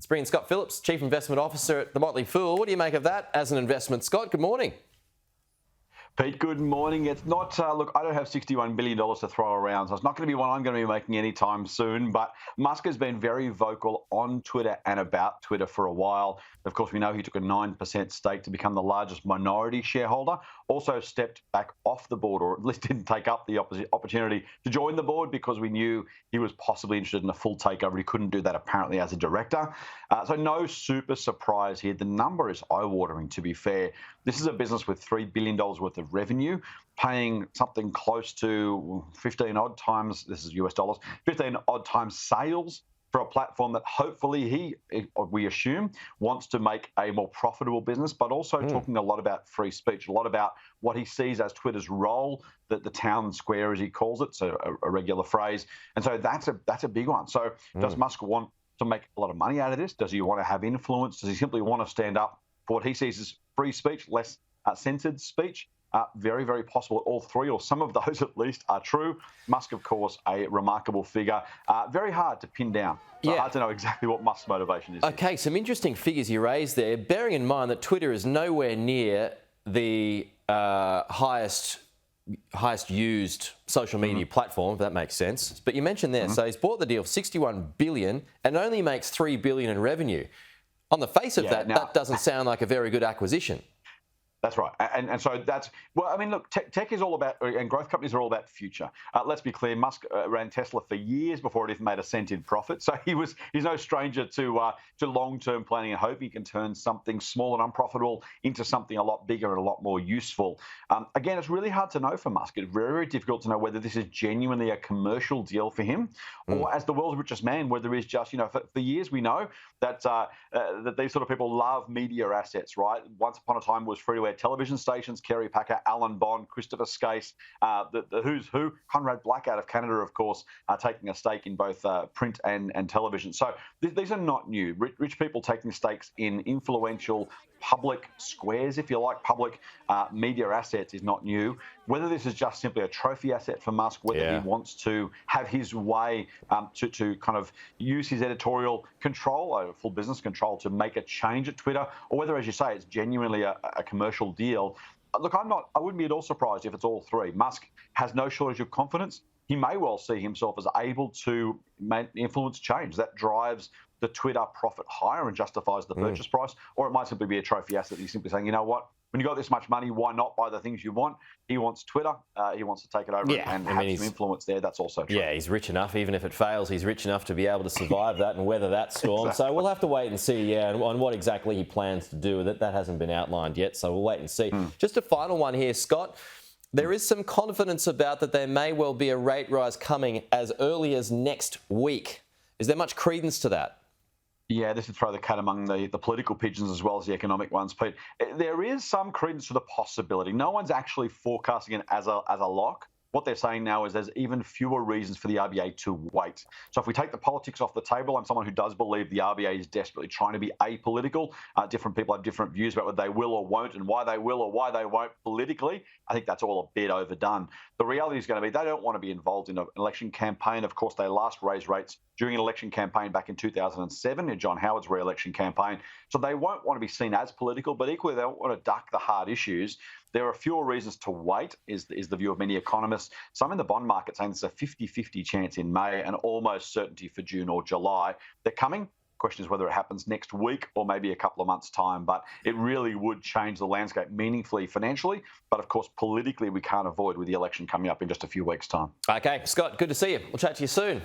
Let's bring in Scott Phillips, Chief Investment Officer at the Motley Fool. What do you make of that as an investment, Scott? Good morning. Pete, good morning. It's not, look, I don't have $61 billion to throw around, so it's not going to be one I'm going to be making anytime soon. But Musk has been very vocal on Twitter and about Twitter for a while. Of course, we know he took a 9% stake to become the largest minority shareholder, also stepped back off the board, or at least didn't take up the opportunity to join the board because we knew he was possibly interested in a full takeover. He couldn't do that apparently as a director. So no super surprise here. The number is eye-watering, to be fair. This is a business with $3 billion worth of revenue, paying something close to 15 odd times, this is US dollars, 15 odd times sales for a platform that hopefully we assume, wants to make a more profitable business, but also talking a lot about free speech, a lot about what he sees as Twitter's role, that the town square, as he calls it, so a regular phrase. And so that's a big one. So does Musk want to make a lot of money out of this? Does he want to have influence? Does he simply want to stand up for what he sees as free speech, less censored speech? Very, very possible all three, or some of those at least, are true. Musk, of course, a remarkable figure. Very hard to pin down. Hard to know exactly what Musk's motivation is. Okay, some interesting figures you raised there, bearing in mind that Twitter is nowhere near the highest used social media platform, if that makes sense. But you mentioned there, so he's bought the deal for $61 billion and only makes $3 billion in revenue. On the face of that, that doesn't sound like a very good acquisition. That's right. And so that's, well, I mean, look, tech is all about, and growth companies are all about future. Let's be clear, Musk ran Tesla for years before it even made a cent in profit. So he's no stranger to long-term planning and hope he can turn something small and unprofitable into something a lot bigger and a lot more useful. Again, it's really hard to know for Musk. It's very, very difficult to know whether this is genuinely a commercial deal for him or, as the world's richest man, whether he's just, for years we know that these sort of people love media assets, right? Once upon a time was free-to-air television stations, Kerry Packer, Alan Bond, Christopher Skase, the who's who, Conrad Black out of Canada, of course, taking a stake in both print and television. So these are not new. Rich people taking stakes in influential public squares, if you like, public media assets is not new. Whether this is just simply a trophy asset for Musk, whether he wants to have his way to kind of use his editorial control, full business control, to make a change at Twitter, or whether, as you say, it's genuinely a commercial deal. Look, I wouldn't be at all surprised if it's all three. Musk has no shortage of confidence. He may well see himself as able to influence change that drives the Twitter profit higher and justifies the purchase price, or it might simply be a trophy asset. He's simply saying, you know what, when you got this much money, why not buy the things you want? He wants Twitter. He wants to take it over and have some influence there. That's also true. Yeah, he's rich enough. Even if it fails, he's rich enough to be able to survive that and weather that storm. Exactly. So we'll have to wait and see, on what exactly he plans to do with it. That hasn't been outlined yet, so we'll wait and see. Just a final one here, Scott. There is some confidence about that there may well be a rate rise coming as early as next week. Is there much credence to that? Yeah, this would throw the cat among the political pigeons as well as the economic ones, Pete. There is some credence to the possibility. No one's actually forecasting it as a lock. What they're saying now is there's even fewer reasons for the RBA to wait. So if we take the politics off the table, I'm someone who does believe the RBA is desperately trying to be apolitical. Different people have different views about whether they will or won't and why they will or why they won't politically. I think that's all a bit overdone. The reality is going to be they don't want to be involved in an election campaign. Of course, they last raised rates during an election campaign back in 2007 in John Howard's re-election campaign. So they won't want to be seen as political, but equally they don't want to duck the hard issues. There are fewer reasons to wait, is the view of many economists. Some in the bond market saying there's a 50-50 chance in May and almost certainty for June or July. They're coming. Question is whether it happens next week or maybe a couple of months' time. But it really would change the landscape meaningfully financially. But of course, politically, we can't avoid with the election coming up in just a few weeks' time. Okay, Scott, good to see you. We'll chat to you soon.